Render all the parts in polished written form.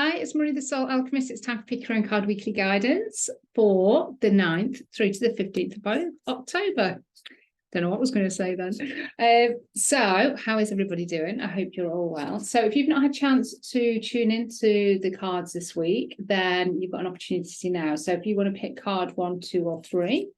Hi, it's Marina, the Soul Alchemist. It's time for Pick Your Own Card Weekly Guidance for the 9th through to the 15th of October. Don't know what I was going to say then. So how is everybody doing? I hope you're all well. So if you've not had a chance to tune into the cards this week, then you've got an opportunity now. So if you want to pick card 1, 2, or 3,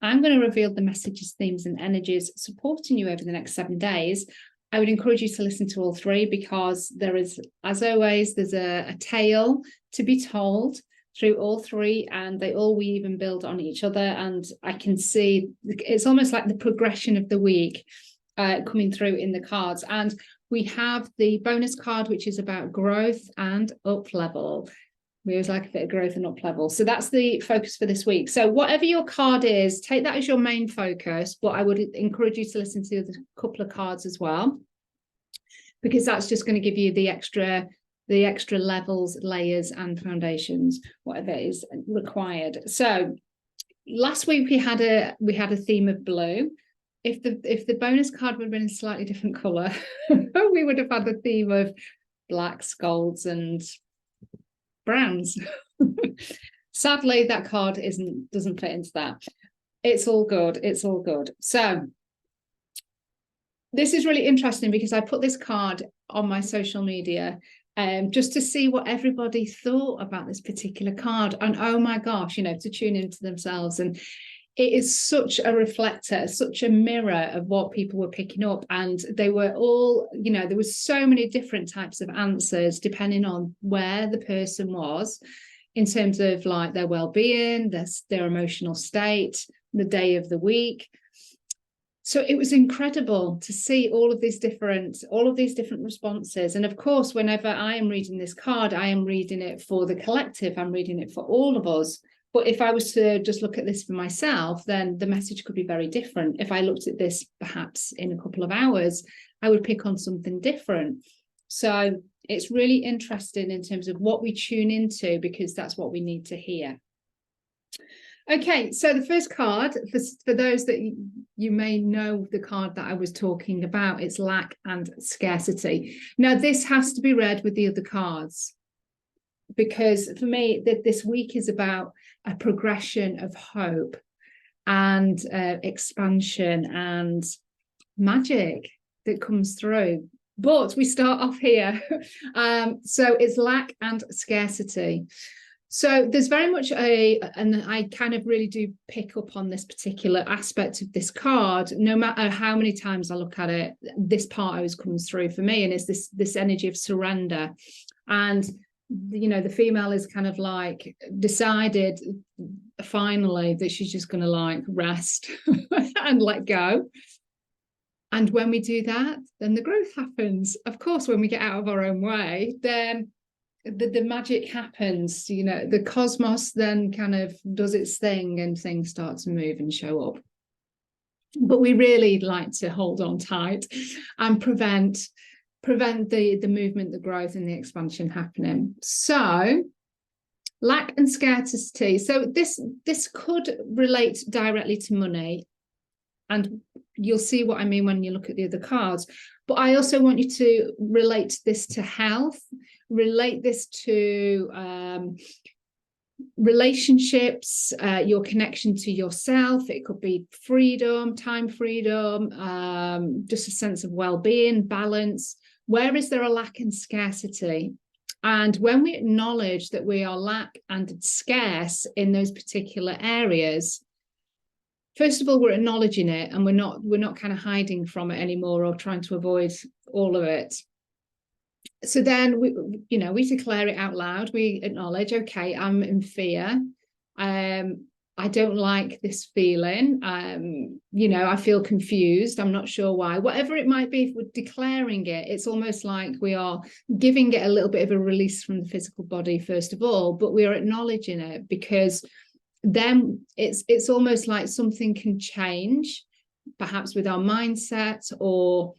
I'm going to reveal the messages, themes, and energies supporting you over the next 7 days. I would encourage you to listen to all 3 because there is, as always, there's a tale to be told through all 3, and they all weave and build on each other. And I can see it's almost like the progression of the week coming through in the cards. And we have the bonus card, which is about growth and up level. We always like a bit of growth and up level. So that's the focus for this week. So whatever your card is, take that as your main focus, but I would encourage you to listen to the couple of cards as well, because that's just going to give you the extra levels, layers, and foundations, whatever is required. So last week we had a theme of blue. If the bonus card would have been a slightly different color, we would have had a theme of blacks, golds, and browns. Sadly, that card doesn't fit into that. It's all good. It's all good. So this is really interesting because I put this card on my social media just to see what everybody thought about this particular card. And oh my gosh, to tune into themselves. And it is such a reflector, such a mirror of what people were picking up. And they were all, there was so many different types of answers depending on where the person was in terms of like their well-being, their emotional state, the day of the week. So it was incredible to see all of these different responses. And of course, whenever I am reading this card, I am reading it for the collective. I'm reading it for all of us. But if I was to just look at this for myself, then the message could be very different. If I looked at this perhaps in a couple of hours, I would pick on something different. So it's really interesting in terms of what we tune into, because that's what we need to hear. Okay, so the first card, for those that you may know the card that I was talking about, it's lack and scarcity. Now, this has to be read with the other cards, because for me, this week is about a progression of hope and expansion and magic that comes through. But we start off here. So it's lack and scarcity. So there's very much and I kind of really do pick up on this particular aspect of this card. No matter how many times I look at it, this part always comes through for me, and it's this energy of surrender. And the female is kind of like decided finally that she's just going to like rest and let go. And when we do that, then the growth happens. Of course, when we get out of our own way, then the magic happens. The cosmos then kind of does its thing and things start to move and show up. But we really like to hold on tight and prevent the movement, the growth, and the expansion happening. So lack and scarcity. So this could relate directly to money, and you'll see what I mean when you look at the other cards. But I also want you to relate this to health, relate this to relationships, your connection to yourself. It could be freedom, time freedom, just a sense of well-being, balance. Where is there a lack and scarcity? And when we acknowledge that we are lack and scarce in those particular areas, first of all, we're acknowledging it, and we're not kind of hiding from it anymore or trying to avoid all of it. So then we declare it out loud. We acknowledge, okay, I'm in fear. I don't like this feeling. I feel confused. I'm not sure why. Whatever it might be, if we're declaring it, it's almost like we are giving it a little bit of a release from the physical body, first of all, but we are acknowledging it, because then it's almost like something can change, perhaps with our mindset, or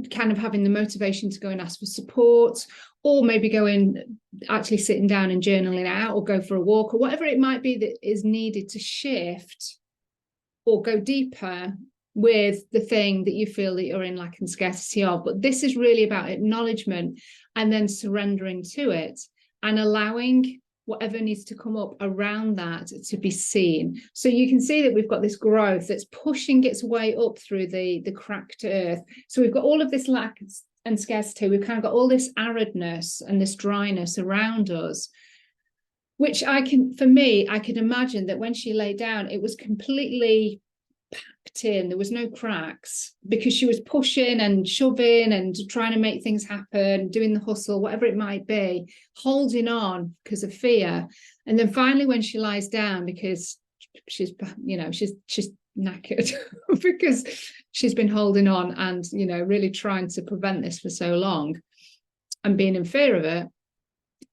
kind of having the motivation to go and ask for support, or maybe actually sitting down and journaling out, or go for a walk, or whatever it might be that is needed to shift or go deeper with the thing that you feel that you're in lack and scarcity of. But this is really about acknowledgement and then surrendering to it and allowing whatever needs to come up around that to be seen. So you can see that we've got this growth that's pushing its way up through the cracked earth. So we've got all of this lack and scarcity. We've kind of got all this aridness and this dryness around us, which I could imagine that when she lay down, it was completely packed in. There was no cracks because she was pushing and shoving and trying to make things happen, doing the hustle, whatever it might be, holding on because of fear. And then finally, when she lies down, because she's knackered because she's been holding on and, really trying to prevent this for so long and being in fear of it,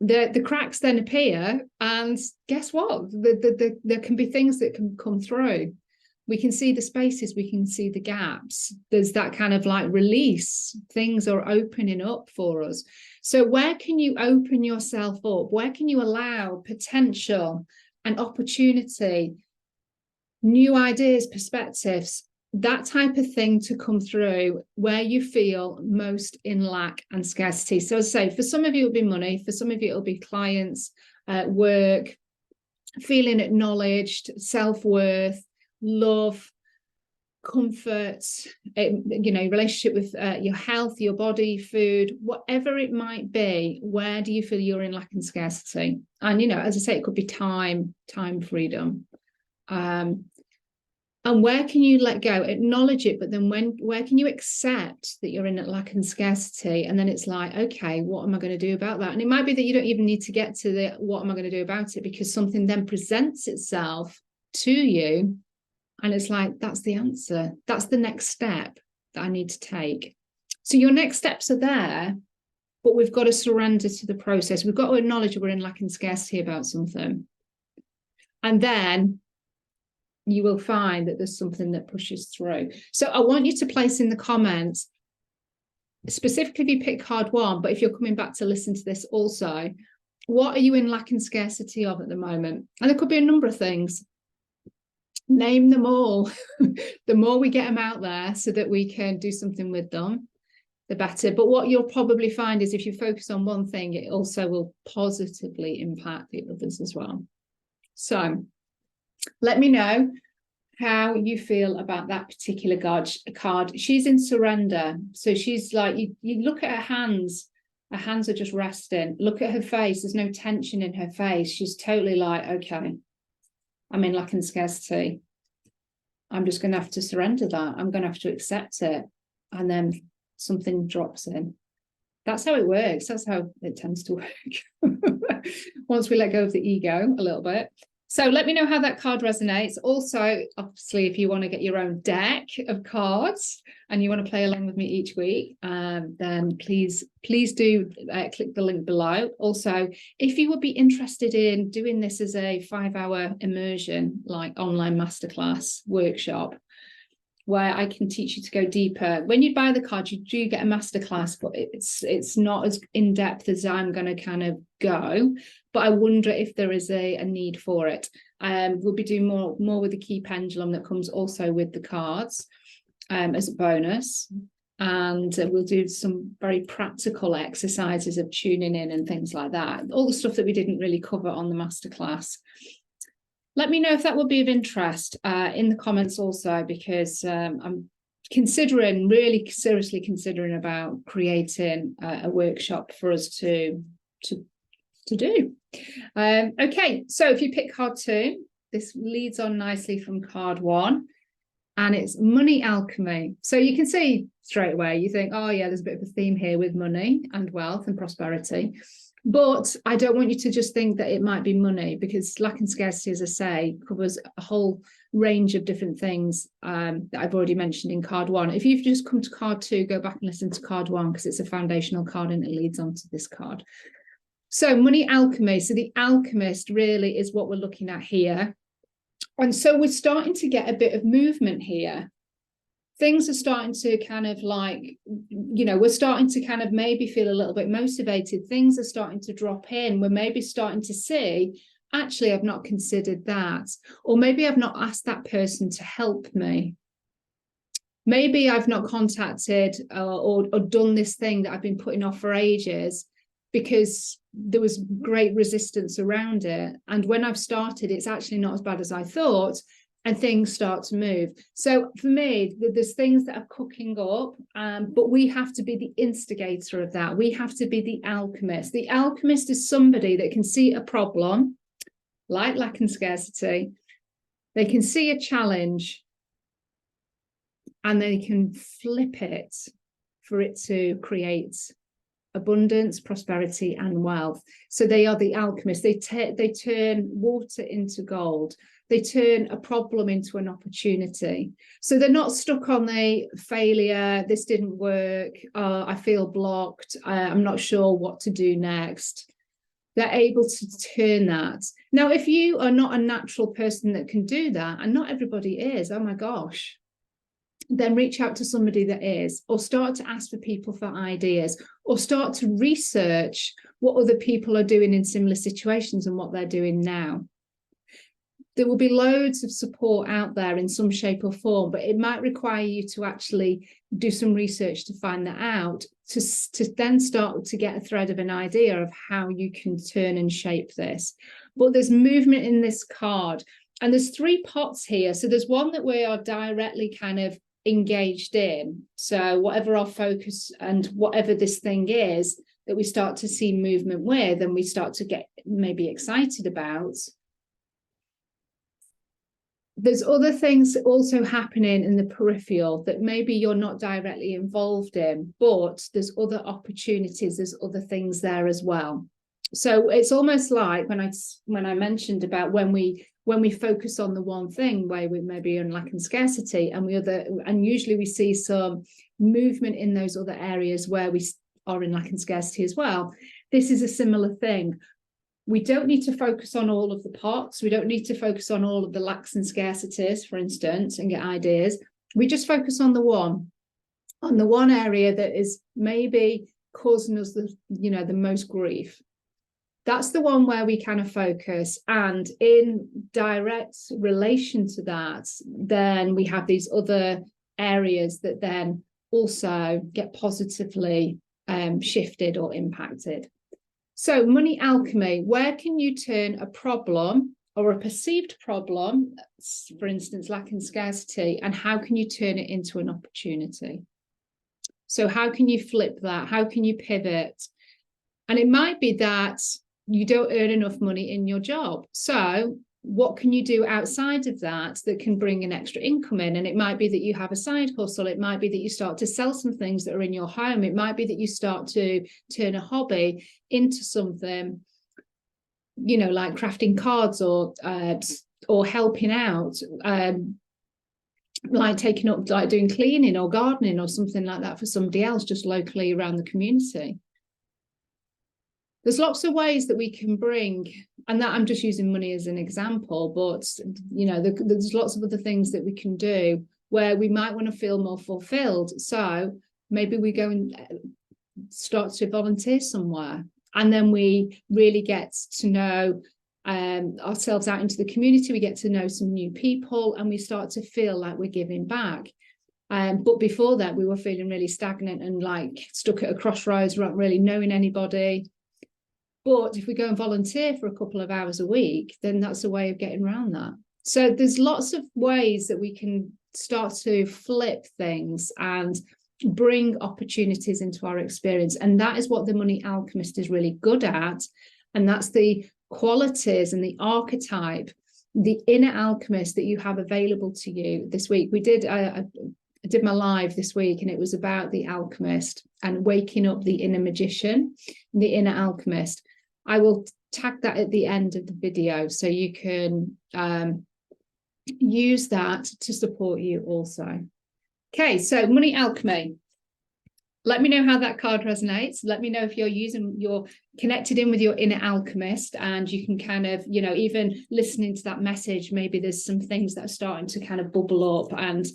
the cracks then appear, and guess what? There can be things that can come through. We can see the spaces, we can see the gaps. There's that kind of like release. Things are opening up for us. So where can you open yourself up? Where can you allow potential and opportunity, new ideas, perspectives, that type of thing to come through where you feel most in lack and scarcity? So as I say, for some of you it'll be money, for some of you it'll be clients, work, feeling acknowledged, self-worth, love, comfort, relationship with your health, your body, food, whatever it might be. Where do you feel you're in lack and scarcity? And as I say, it could be time freedom. And where can you let go, acknowledge it, but then where can you accept that you're in lack and scarcity? And then it's like, okay, what am I going to do about that? And it might be that you don't even need to get to the what am I going to do about it, because something then presents itself to you. And it's like, that's the answer. That's the next step that I need to take. So your next steps are there, but we've got to surrender to the process. We've got to acknowledge we're in lack and scarcity about something. And then you will find that there's something that pushes through. So I want you to place in the comments, specifically if you pick card 1, but if you're coming back to listen to this also, what are you in lack and scarcity of at the moment? And there could be a number of things. Name them all. The more we get them out there so that we can do something with them, the better. But what you'll probably find is if you focus on one thing, it also will positively impact the others as well. So let me know how you feel about that particular card. She's in surrender. So she's like, you look at her hands are just resting. Look at her face. There's no tension in her face. She's totally like, okay, I'm in lack and scarcity. I'm just going to have to surrender that. I'm going to have to accept it. And then something drops in. That's how it works. That's how it tends to work. Once we let go of the ego a little bit. So let me know how that card resonates. Also, obviously, if you want to get your own deck of cards and you want to play along with me each week, then please do click the link below. Also, if you would be interested in doing this as a 5-hour immersion, like online masterclass workshop, where I can teach you to go deeper. When you buy the card, you do get a masterclass, but it's not as in-depth as I'm going to kind of go. But I wonder if there is a need for it. We'll be doing more with the key pendulum that comes also with the cards as a bonus. And we'll do some very practical exercises of tuning in and things like that. All the stuff that we didn't really cover on the masterclass. Let me know if that would be of interest in the comments also, because I'm really seriously considering about creating a workshop for us to do. Okay, so if you pick card 2, this leads on nicely from card 1, and it's money alchemy. So you can see straight away, you think, oh yeah, there's a bit of a theme here with money and wealth and prosperity. But I don't want you to just think that it might be money, because lack and scarcity, as I say, covers a whole range of different things that I've already mentioned in card 1. If you've just come to card 2, go back and listen to card 1, because it's a foundational card and it leads on to this card. So money alchemy. So the alchemist really is what we're looking at here. And so we're starting to get a bit of movement here. Things are starting to kind of like, we're starting to kind of maybe feel a little bit motivated. Things are starting to drop in. We're maybe starting to see, actually, I've not considered that. Or maybe I've not asked that person to help me. maybe I've not contacted or done this thing that I've been putting off for ages because there was great resistance around it. And when I've started, it's actually not as bad as I thought, and things start to move. So for me, there's things that are cooking up, but we have to be the instigator of that. We have to be the alchemist. The alchemist is somebody that can see a problem, like lack and scarcity. They can see a challenge, and they can flip it for it to create abundance, prosperity, and wealth. So they are the alchemists. They turn water into gold. They turn a problem into an opportunity. So they're not stuck on the failure, this didn't work, I feel blocked, I'm not sure what to do next. They're able to turn that. Now, if you are not a natural person that can do that, and not everybody is, oh my gosh, then reach out to somebody that is, or start to ask for people for ideas, or start to research what other people are doing in similar situations and what they're doing now. There will be loads of support out there in some shape or form, but it might require you to actually do some research to find that out, to then start to get a thread of an idea of how you can turn and shape this. But there's movement in this card, and there's 3 pots here. So there's one that we are directly kind of engaged in. So whatever our focus and whatever this thing is that we start to see movement with, and we start to get maybe excited about. There's other things also happening in the peripheral that maybe you're not directly involved in, but there's other opportunities, there's other things there as well. So it's almost like when I mentioned about when we focus on the one thing where we maybe in lack and scarcity, and usually we see some movement in those other areas where we are in lack and scarcity as well. This is a similar thing. We don't need to focus on all of the pots. We don't need to focus on all of the lacks and scarcities, for instance, and get ideas. We just focus on the one area that is maybe causing us the most grief. That's the one where we kind of focus, and in direct relation to that, then we have these other areas that then also get positively shifted or impacted. So money alchemy, where can you turn a problem or a perceived problem, for instance, lack and scarcity, and how can you turn it into an opportunity? So how can you flip that? How can you pivot? And it might be that you don't earn enough money in your job. So what can you do outside of that can bring an extra income in? And it might be that you have a side hustle. It might be that you start to sell some things that are in your home. It might be that you start to turn a hobby into something, like crafting cards or helping out, like taking up, like doing cleaning or gardening or something like that for somebody else just locally around the community. There's lots of ways that we can bring, and that I'm just using money as an example, but there's lots of other things that we can do where we might want to feel more fulfilled. So maybe we go and start to volunteer somewhere, and then we really get to know ourselves out into the community. We get to know some new people, and we start to feel like we're giving back. But before that, we were feeling really stagnant and like stuck at a crossroads, not really knowing anybody. But if we go and volunteer for a couple of hours a week, then that's a way of getting around that. So there's lots of ways that we can start to flip things and bring opportunities into our experience. And that is what the money alchemist is really good at. And that's the qualities and the archetype, the inner alchemist that you have available to you this week. I did my live this week, and it was about the alchemist and waking up the inner magician, the inner alchemist. I will tag that at the end of the video so you can use that to support you also. Okay, so money alchemy. Let me know how that card resonates. Let me know if you're connected in with your inner alchemist, and you can kind of, even listening to that message, maybe there's some things that are starting to kind of bubble up, and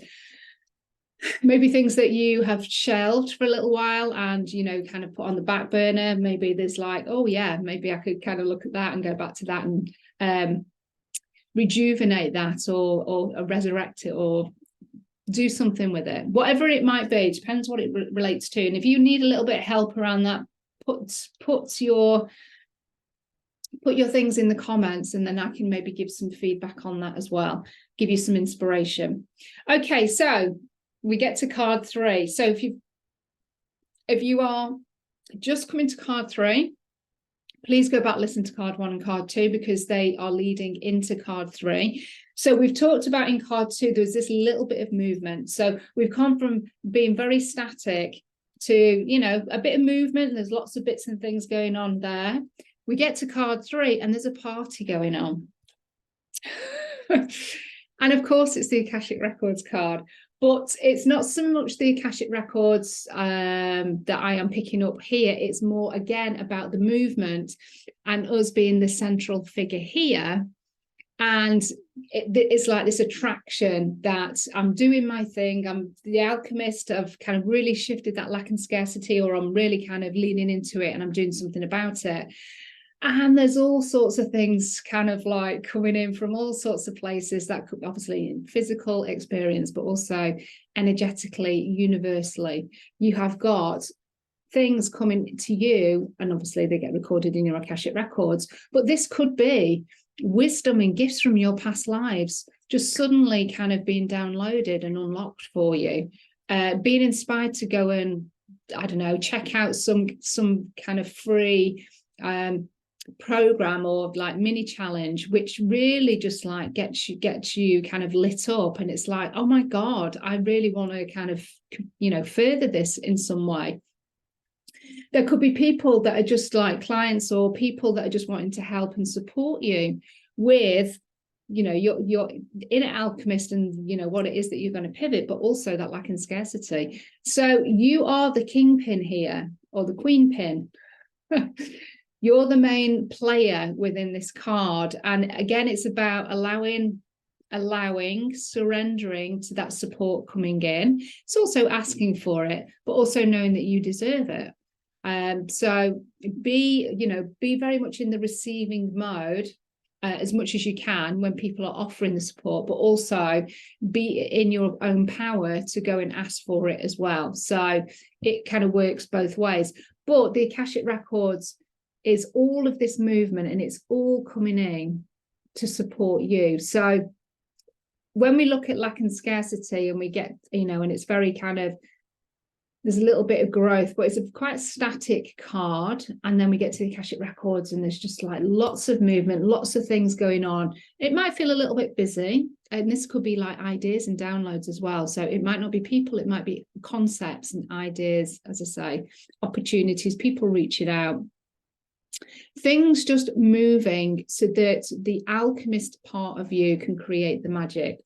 maybe things that you have shelved for a little while and, kind of put on the back burner. Maybe there's like, oh yeah, maybe I could kind of look at that and go back to that and rejuvenate that or resurrect it or do something with it, whatever it might be. Depends what it relates to. And if you need a little bit of help around that, put your things in the comments, and then I can maybe give some feedback on that as well, give you some inspiration. Okay, so we get to card 3. So if you are just coming to card 3, please go back, listen to card 1 and card 2, because they are leading into card 3. So we've talked about in card 2, there's this little bit of movement. So we've come from being very static to, you know, a bit of movement. There's lots of bits and things going on there. We get to card 3 and there's a party going on. And of course, it's the Akashic Records card. But it's not so much the Akashic Records that I am picking up here. It's more, again, about the movement and us being the central figure here. And it's like this attraction that I'm doing my thing. I'm the alchemist. I've kind of really shifted that lack and scarcity, or I'm really kind of leaning into it and I'm doing something about it. And there's all sorts of things kind of like coming in from all sorts of places, that could obviously in physical experience, but also energetically, universally. You have got things coming to you, and obviously they get recorded in your Akashic Records, but this could be wisdom and gifts from your past lives just suddenly kind of being downloaded and unlocked for you, being inspired to go and, I don't know, check out some kind of free program or like mini challenge, which really just like gets you kind of lit up, and it's like, oh my God, I really want to kind of, you know, further this in some way. There could be people that are just like clients, or people that are just wanting to help and support you with, you know, your inner alchemist and, you know, what it is that you're going to pivot, but also that lack and scarcity. So you are the kingpin here, or the queen pin. You're the main player within this card. And again, it's about allowing, surrendering to that support coming in. It's also asking for it, but also knowing that you deserve it. So be very much in the receiving mode as much as you can when people are offering the support, but also be in your own power to go and ask for it as well. So it kind of works both ways. But the Akashic Records is all of this movement, and it's all coming in to support you. So when we look at lack and scarcity, and we get, you know, and it's very kind of, there's a little bit of growth, but it's a quite static card. And then we get to the Akashic Records, and there's just like lots of movement, lots of things going on. It might feel a little bit busy, and this could be like ideas and downloads as well. So it might not be people, it might be concepts and ideas, as I say, opportunities, people reaching out. Things just moving so that the alchemist part of you can create the magic.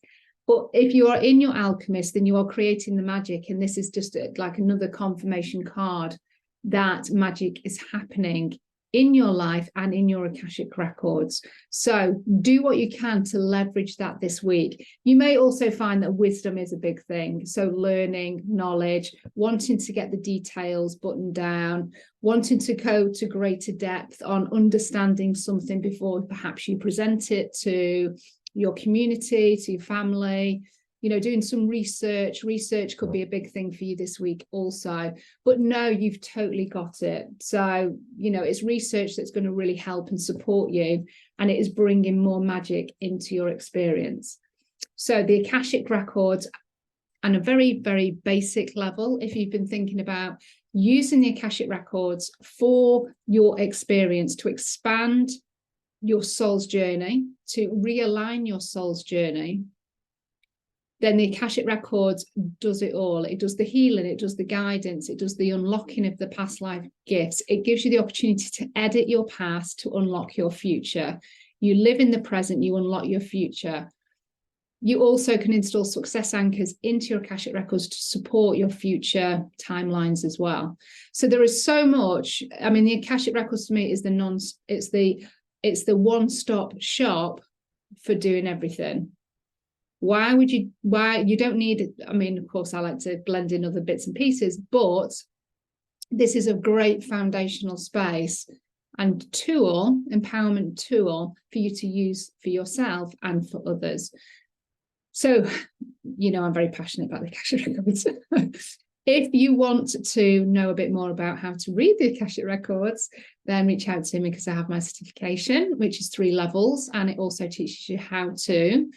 But if you are in your alchemist, then you are creating the magic. And this is just like another confirmation card that magic is happening in your life and in your Akashic Records. So do what you can to leverage that this week. You may also find that wisdom is a big thing. So learning, knowledge, wanting to get the details buttoned down, wanting to go to greater depth on understanding something before perhaps you present it to your community, to your family, you know, doing some research. Research could be a big thing for you this week also, but no, you've totally got it. So, you know, it's research that's going to really help and support you, and it is bringing more magic into your experience. So the Akashic Records, on a very, very basic level, if you've been thinking about using the Akashic Records for your experience to expand your soul's journey, to realign your soul's journey, then the Akashic Records does it all. It does the healing, it does the guidance, it does the unlocking of the past life gifts. It gives you the opportunity to edit your past to unlock your future. You live in the present, you unlock your future. You also can install success anchors into your Akashic Records to support your future timelines as well. So there is so much. I mean, the Akashic Records to me is it's the one-stop shop for doing everything. Why you don't need, I mean, of course, I like to blend in other bits and pieces, but this is a great foundational space and empowerment tool for you to use for yourself and for others. So, you know, I'm very passionate about the Akashic Records. If you want to know a bit more about how to read the Akashic Records, then reach out to me, because I have my certification, which is 3 levels, and it also teaches you how to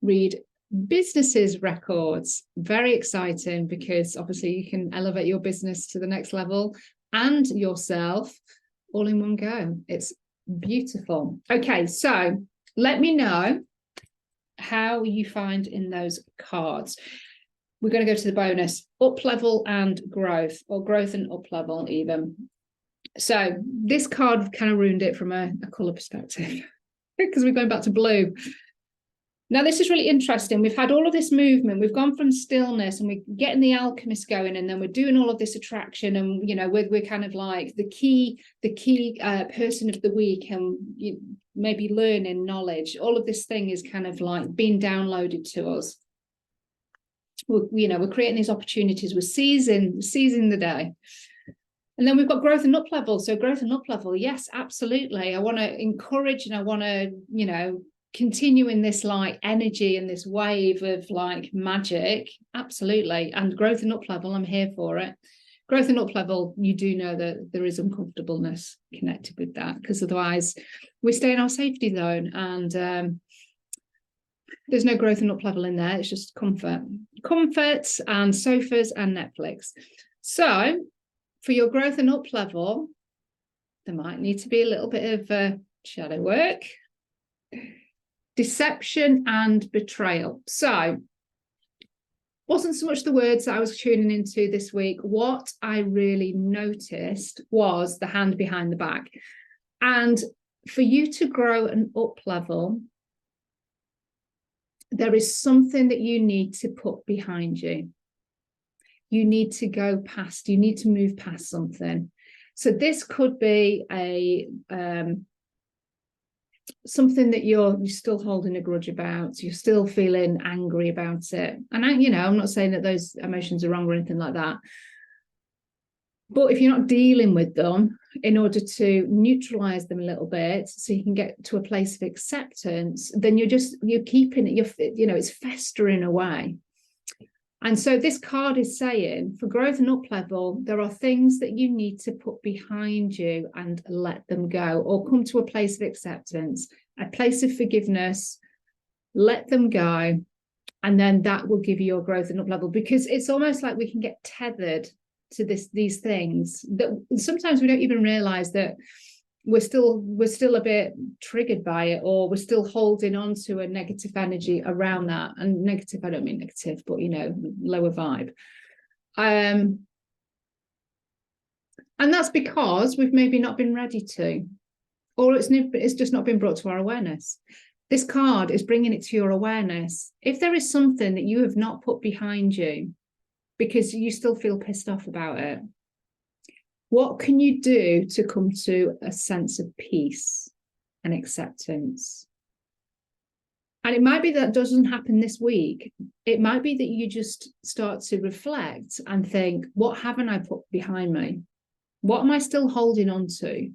read businesses' records. Very exciting, because obviously you can elevate your business to the next level and yourself all in one go. It's beautiful. Okay, so let me know how you find in those cards. We're going to go to the bonus, up level and growth, or growth and up level even. So this card kind of ruined it from a colour perspective, because we're going back to blue. Now, this is really interesting. We've had all of this movement. We've gone from stillness, and we're getting the Alchemist going, and then we're doing all of this attraction, and, you know, we're kind of like the key person of the week, and maybe learning knowledge. All of this thing is kind of like being downloaded to us. We're creating these opportunities. We're seizing the day. And then we've got growth and up level. So growth and up level, yes, absolutely. I want to encourage, and I want to, you know, continue in this like energy and this wave of like magic. Absolutely. And growth and up level, I'm here for it. Growth and up level, you do know that there is uncomfortableness connected with that, because otherwise we stay in our safety zone, and there's no growth and up level in there. It's just comfort and sofas and Netflix. So for your growth and up level, there might need to be a little bit of shadow work, deception and betrayal. So wasn't so much the words that I was tuning into this week. What I really noticed was the hand behind the back. And for you to grow an up level, there is something that you need to put behind you. You need to go past, you need to move past something. So this could be a something that you're still holding a grudge about, you're still feeling angry about it. And I'm not saying that those emotions are wrong or anything like that. But if you're not dealing with them in order to neutralize them a little bit, so you can get to a place of acceptance, then you're keeping it, it's festering away. And so this card is saying, for growth and up level, there are things that you need to put behind you and let them go, or come to a place of acceptance, a place of forgiveness, let them go. And then that will give you your growth and up level, because it's almost like we can get tethered to these things that sometimes we don't even realize that we're still a bit triggered by it, or we're still holding on to a negative energy around that. And negative, I don't mean negative, but lower vibe. And that's because we've maybe not been ready to, or it's just not been brought to our awareness. This card is bringing it to your awareness. If there is something that you have not put behind you because you still feel pissed off about it, what can you do to come to a sense of peace and acceptance? And it might be that doesn't happen this week. It might be that you just start to reflect and think, what haven't I put behind me? What am I still holding on to?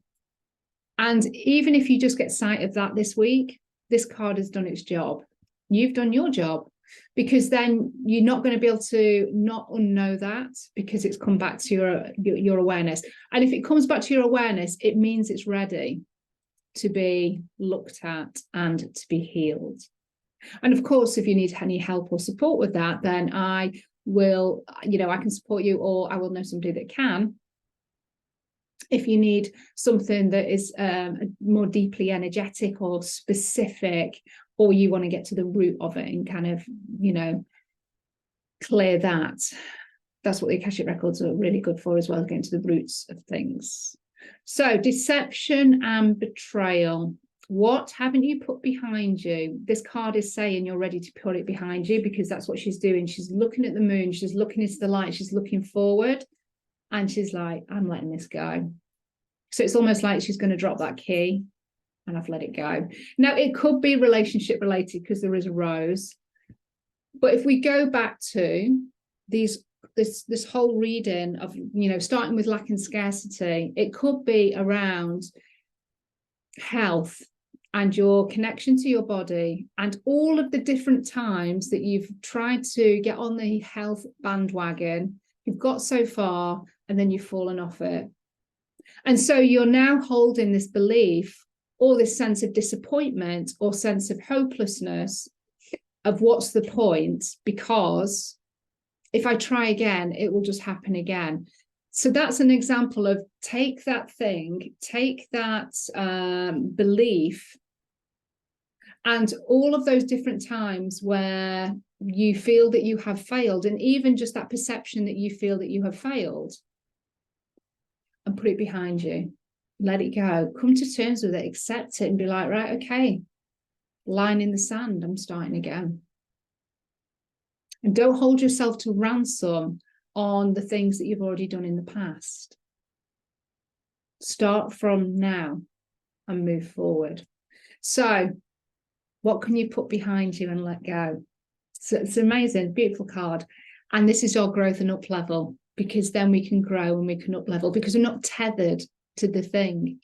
And even if you just get sight of that this week, this card has done its job. You've done your job. Because then you're not going to be able to not unknow that, because it's come back to your awareness. And if it comes back to your awareness, it means it's ready to be looked at and to be healed. And of course, if you need any help or support with that, then I will, I can support you, or I will know somebody that can. If you need something that is more deeply energetic or specific, or you want to get to the root of it and kind of, clear that, that's what the Akashic Records are really good for as well, getting to the roots of things. So deception and betrayal. What haven't you put behind you? This card is saying you're ready to put it behind you, because that's what she's doing. She's looking at the moon, she's looking into the light, she's looking forward, and she's like, I'm letting this go. So it's almost like she's going to drop that key, and I've let it go. Now, it could be relationship related, because there is a rose. But if we go back to this whole reading of, starting with lack and scarcity, it could be around health, and your connection to your body, and all of the different times that you've tried to get on the health bandwagon, you've got so far, and then you've fallen off it. And so you're now holding this belief or this sense of disappointment or sense of hopelessness of what's the point, because if I try again, it will just happen again. So that's an example of take that thing, take that belief, and all of those different times where you feel that you have failed, and even just that perception that you feel that you have failed, and put it behind you. Let it go. Come to terms with it, accept it, and be like, right, okay, line in the sand, I'm starting again. And don't hold yourself to ransom on the things that you've already done in the past. Start from now and move forward. So what can you put behind you and let go? So it's amazing, beautiful card. And this is our growth and up level, because then we can grow and we can up level, because we're not tethered to the thing.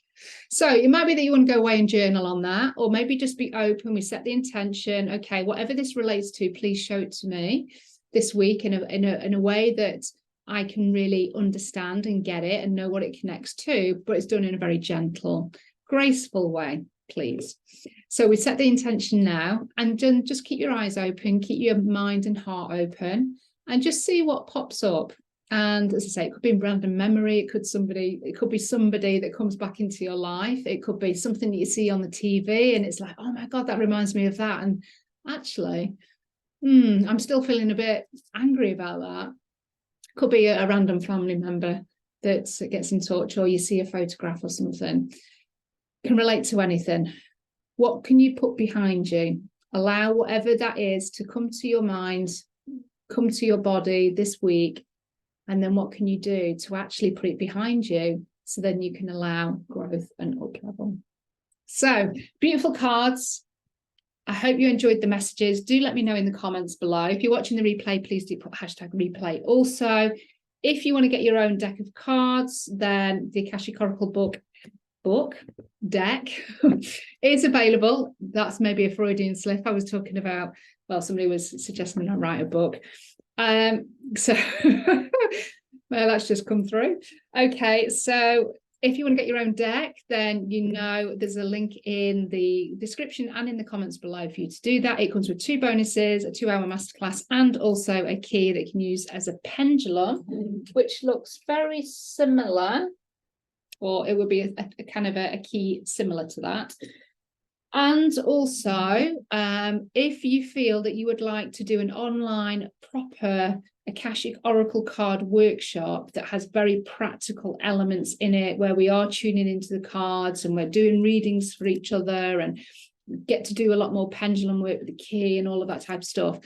So it might be that you want to go away and journal on that, or maybe just be open. We set the intention. Okay, whatever this relates to, please show it to me this week in a way that I can really understand and get it and know what it connects to, but it's done in a very gentle, graceful way, please. So we set the intention now, and just keep your eyes open, keep your mind and heart open, and just see what pops up. And as I say, it could be a random memory. It could be somebody that comes back into your life. It could be something that you see on the TV and it's like, oh my God, that reminds me of that. And actually, I'm still feeling a bit angry about that. Could be a random family member that gets in touch, or you see a photograph or something. Can relate to anything. What can you put behind you? Allow whatever that is to come to your mind, come to your body this week. And then what can you do to actually put it behind you, so then you can allow growth and up level? So beautiful cards. I hope you enjoyed the messages. Do let me know in the comments below. If you're watching the replay, please do put #replay. Also, if you want to get your own deck of cards, then the Akashic Oracle deck is available. That's maybe a Freudian slip. I was talking about, well, somebody was suggesting I write a book. So well, that's just come through. Okay, so if you want to get your own deck, then you know there's a link in the description and in the comments below for you to do that. It comes with 2 bonuses, a 2-hour masterclass, and also a key that you can use as a pendulum, which looks very similar, or it would be a kind of a key similar to that. And also, if you feel that you would like to do an online proper Akashic Oracle card workshop that has very practical elements in it, where we are tuning into the cards and we're doing readings for each other and get to do a lot more pendulum work with the key and all of that type of stuff.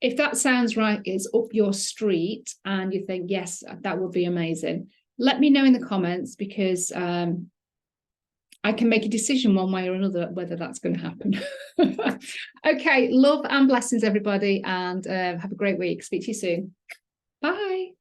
If that sounds right, it's up your street and you think, yes, that would be amazing, let me know in the comments, because I can make a decision one way or another whether that's going to happen. Okay, love and blessings, everybody, and have a great week. Speak to you soon. Bye.